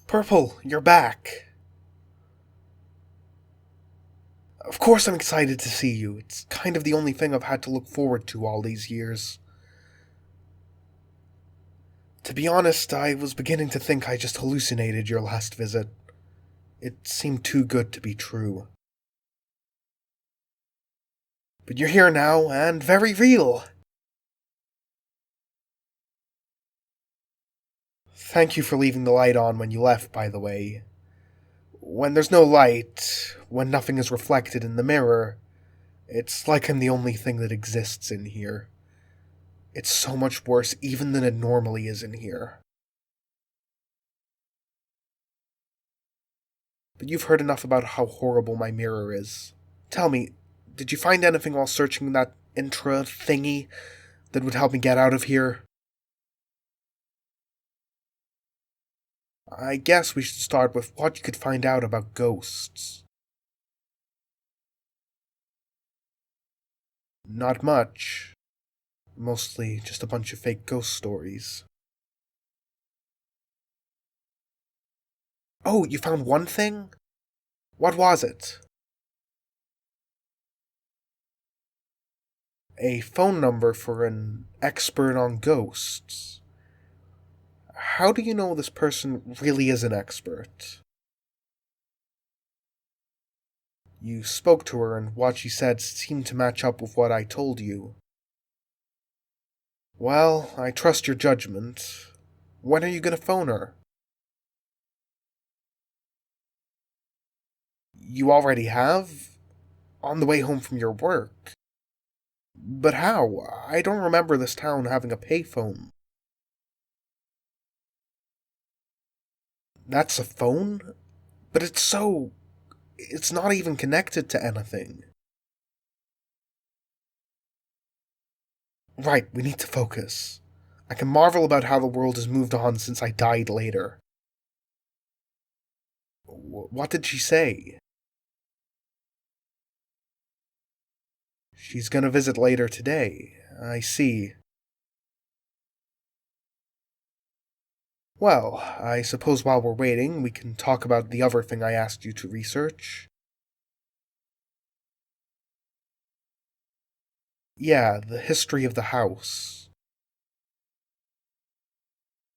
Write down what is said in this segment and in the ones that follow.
Purple, you're back. Of course I'm excited to see you. It's kind of the only thing I've had to look forward to all these years. To be honest, I was beginning to think I just hallucinated your last visit. It seemed too good to be true. But you're here now, and very real. Thank you for leaving the light on when you left, by the way. When there's no light, when nothing is reflected in the mirror, it's like I'm the only thing that exists in here. It's so much worse even than it normally is in here. But you've heard enough about how horrible my mirror is. Tell me, did you find anything while searching that intra thingy that would help me get out of here? I guess we should start with what you could find out about ghosts. Not much. Mostly just a bunch of fake ghost stories. Oh, you found one thing? What was it? A phone number for an expert on ghosts. How do you know this person really is an expert? You spoke to her, and what she said seemed to match up with what I told you. Well, I trust your judgment. When are you gonna phone her? You already have? On the way home from your work. But how? I don't remember this town having a payphone. That's a phone? But it's not even connected to anything. Right, we need to focus. I can marvel about how the world has moved on since I died later. What did she say? She's gonna visit later today. I see. Well, I suppose while we're waiting, we can talk about the other thing I asked you to research. Yeah, the history of the house.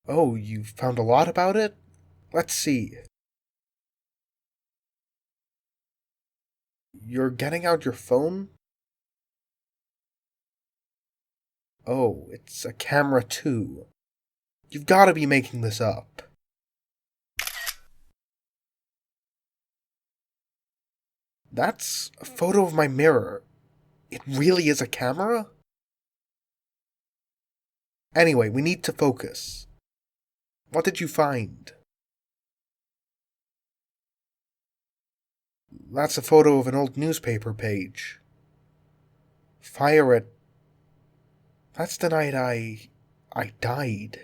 Oh, you found a lot about it? Let's see. You're getting out your phone? Oh, it's a camera too. You've gotta be making this up. That's a photo of my mirror. It really is a camera? Anyway, we need to focus. What did you find? That's a photo of an old newspaper page. Fire at... That's the night I died.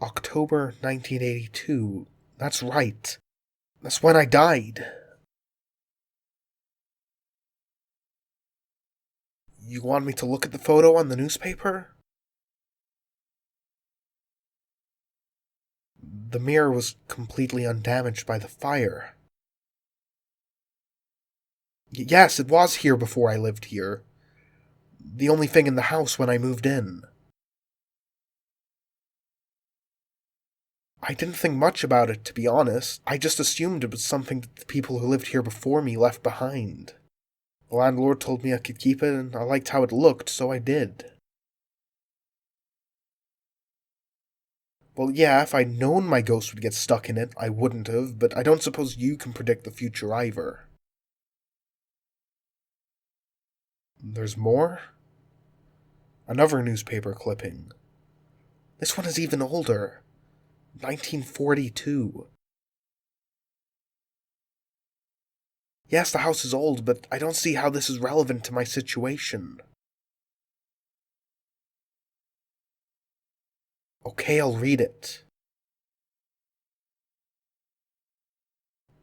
October 1982. That's right. That's when I died. You want me to look at the photo on the newspaper? The mirror was completely undamaged by the fire. Yes, it was here before I lived here. The only thing in the house when I moved in. I didn't think much about it, to be honest. I just assumed it was something that the people who lived here before me left behind. The landlord told me I could keep it, and I liked how it looked, so I did. Well, yeah, if I'd known my ghost would get stuck in it, I wouldn't have, but I don't suppose you can predict the future either. There's more? Another newspaper clipping. This one is even older. 1942. Yes, the house is old, but I don't see how this is relevant to my situation. Okay, I'll read it.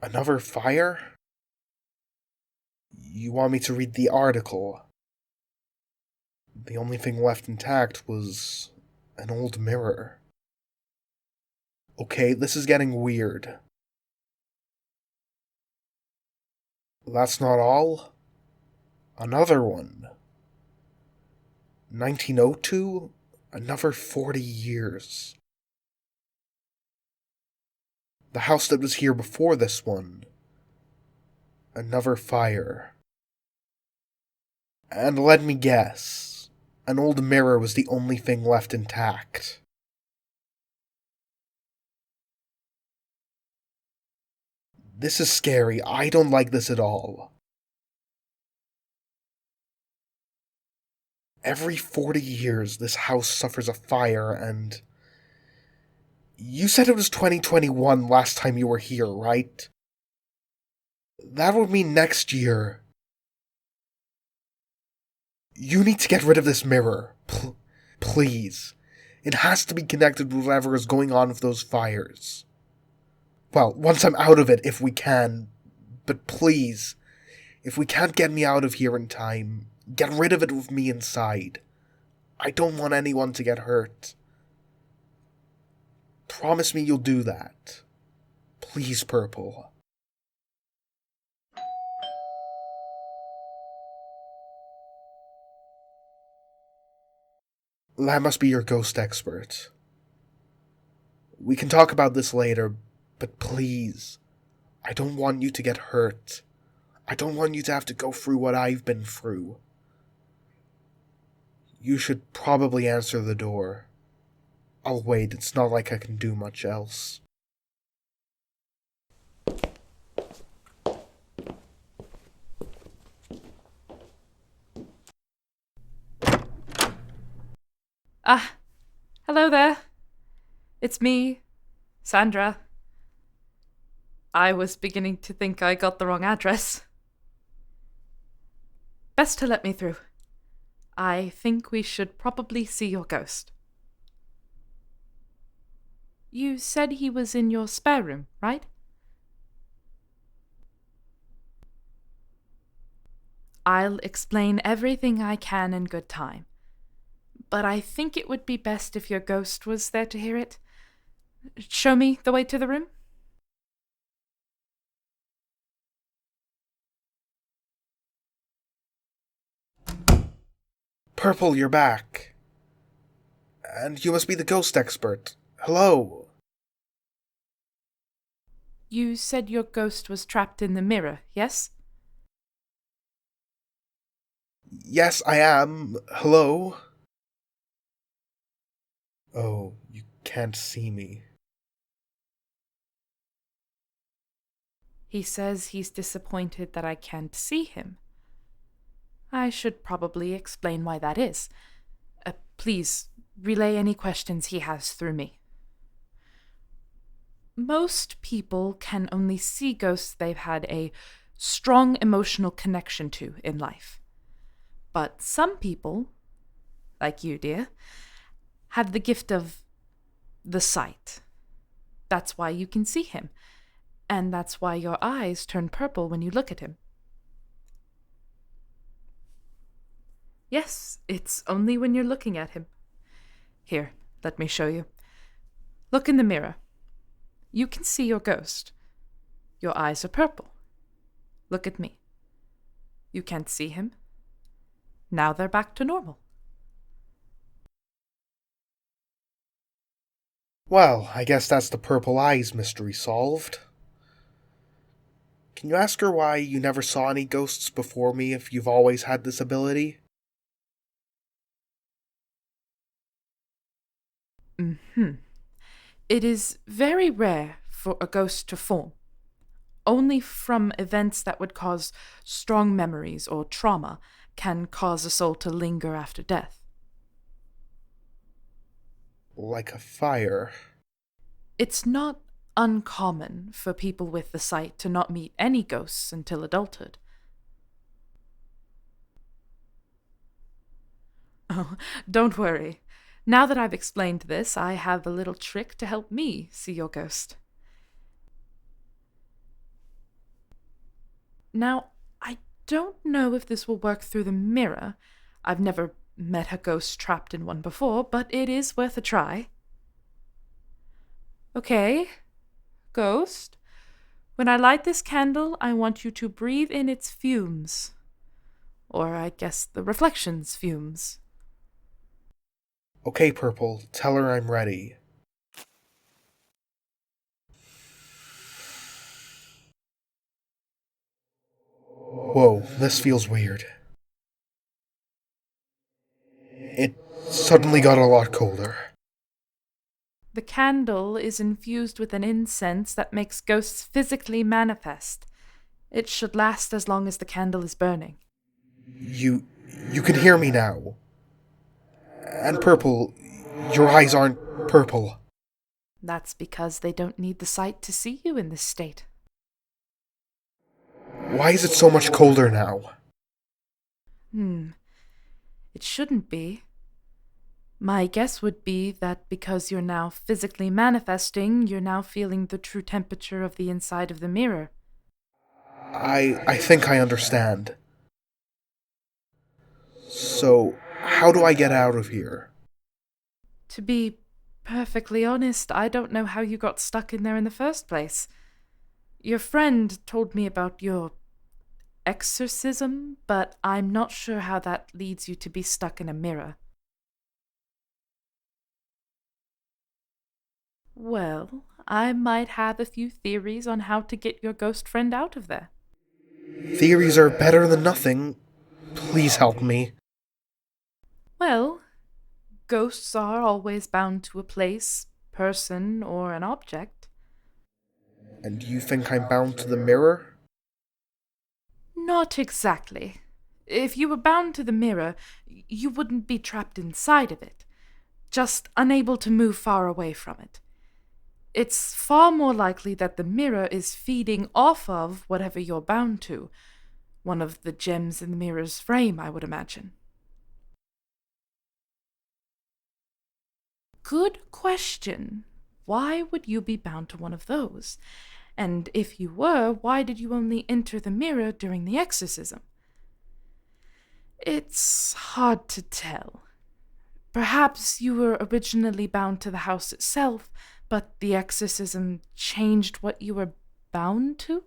Another fire? You want me to read the article? The only thing left intact was an old mirror. Okay, this is getting weird. That's not all. Another one. 1902? Another 40 years. The house that was here before this one. Another fire. And let me guess. An old mirror was the only thing left intact. This is scary. I don't like this at all. Every 40 years, this house suffers a fire, and... You said it was 2021 last time you were here, right? That would mean next year. You need to get rid of this mirror. Please. It has to be connected with whatever is going on with those fires. Well, once I'm out of it, if we can. But please, if we can't get me out of here in time, get rid of it with me inside. I don't want anyone to get hurt. Promise me you'll do that. Please, Purple. That must be your ghost expert. We can talk about this later, but please, I don't want you to get hurt. I don't want you to have to go through what I've been through. You should probably answer the door. I'll wait, it's not like I can do much else. Ah, hello there. It's me, Sandra. I was beginning to think I got the wrong address. Best to let me through. I think we should probably see your ghost. You said he was in your spare room, right? I'll explain everything I can in good time. But I think it would be best if your ghost was there to hear it. Show me the way to the room? Purple, you're back. And you must be the ghost expert. Hello. You said your ghost was trapped in the mirror, yes? Yes, I am. Hello. Oh, you can't see me. He says he's disappointed that I can't see him. I should probably explain why that is. Please, relay any questions he has through me. Most people can only see ghosts they've had a strong emotional connection to in life. But some people, like you, dear, have the gift of the sight. That's why you can see him, and that's why your eyes turn purple when you look at him. Yes, it's only when you're looking at him. Here, let me show you. Look in the mirror. You can see your ghost. Your eyes are purple. Look at me. You can't see him. Now they're back to normal. Well, I guess that's the purple eyes mystery solved. Can you ask her why you never saw any ghosts before me if you've always had this ability? It is very rare for a ghost to form. Only from events that would cause strong memories or trauma can cause a soul to linger after death. Like a fire. It's not uncommon for people with the sight to not meet any ghosts until adulthood. Oh, don't worry. Now that I've explained this, I have a little trick to help me see your ghost. Now, I don't know if this will work through the mirror. I've never met a ghost trapped in one before, but it is worth a try. Okay, Ghost. When I light this candle, I want you to breathe in its fumes. Or I guess the reflection's fumes. Okay, Purple, tell her I'm ready. Whoa, this feels weird. It suddenly got a lot colder. The candle is infused with an incense that makes ghosts physically manifest. It should last as long as the candle is burning. You can hear me now. And Purple, your eyes aren't purple. That's because they don't need the sight to see you in this state. Why is it so much colder now? It shouldn't be. My guess would be that because you're now physically manifesting, you're now feeling the true temperature of the inside of the mirror. I think I understand. So, how do I get out of here? To be perfectly honest, I don't know how you got stuck in there in the first place. Your friend told me about your exorcism, but I'm not sure how that leads you to be stuck in a mirror. Well, I might have a few theories on how to get your ghost friend out of there. Theories are better than nothing. Please help me. Well, ghosts are always bound to a place, person, or an object. And you think I'm bound to the mirror? Not exactly. If you were bound to the mirror, you wouldn't be trapped inside of it, just unable to move far away from it. It's far more likely that the mirror is feeding off of whatever you're bound to. One of the gems in the mirror's frame, I would imagine. Good question. Why would you be bound to one of those? And if you were, why did you only enter the mirror during the exorcism? It's hard to tell. Perhaps you were originally bound to the house itself, but the exorcism changed what you were bound to?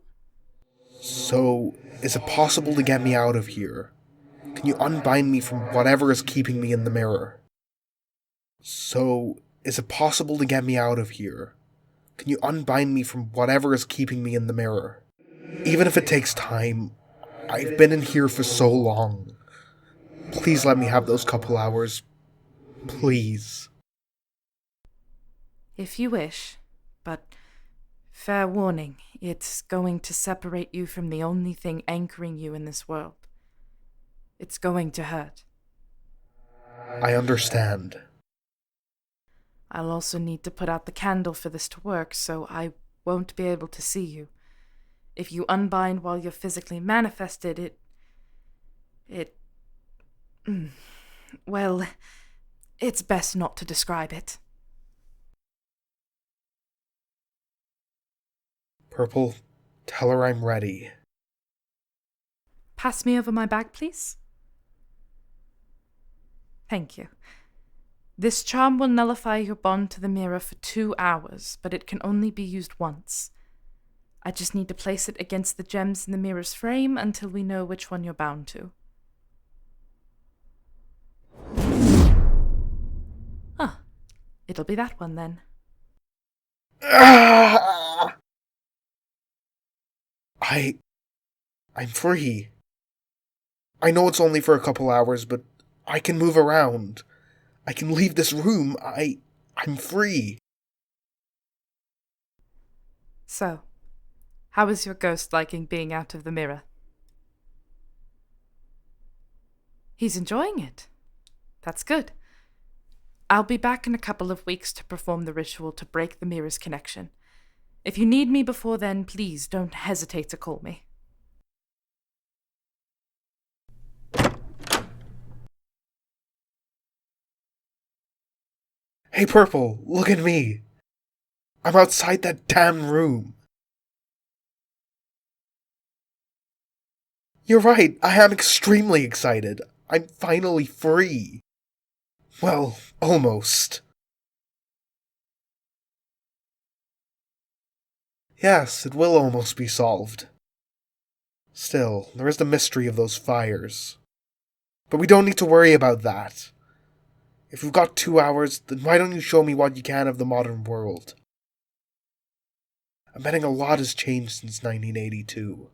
So, is it possible to get me out of here? Can you unbind me from whatever is keeping me in the mirror? So, is it possible to get me out of here? Can you unbind me from whatever is keeping me in the mirror? Even if it takes time, I've been in here for so long. Please let me have those couple hours. Please. If you wish, but fair warning, it's going to separate you from the only thing anchoring you in this world. It's going to hurt. I understand. I'll also need to put out the candle for this to work, so I won't be able to see you. If you unbind while you're physically manifested, well, it's best not to describe it. Purple, tell her I'm ready. Pass me over my bag, please. Thank you. This charm will nullify your bond to the mirror for 2 hours, but it can only be used once. I just need to place it against the gems in the mirror's frame until we know which one you're bound to. Ah, it'll be that one then. Ah! I'm free. I know it's only for a couple hours, but I can move around. I can leave this room. I'm free. So, how is your ghost liking being out of the mirror? He's enjoying it. That's good. I'll be back in a couple of weeks to perform the ritual to break the mirror's connection. If you need me before then, please don't hesitate to call me. Hey, Purple, look at me. I'm outside that damn room. You're right, I am extremely excited. I'm finally free. Well, almost. Yes, it will almost be solved. Still, there is the mystery of those fires. But we don't need to worry about that. If we've got 2 hours, then why don't you show me what you can of the modern world? I'm betting a lot has changed since 1982.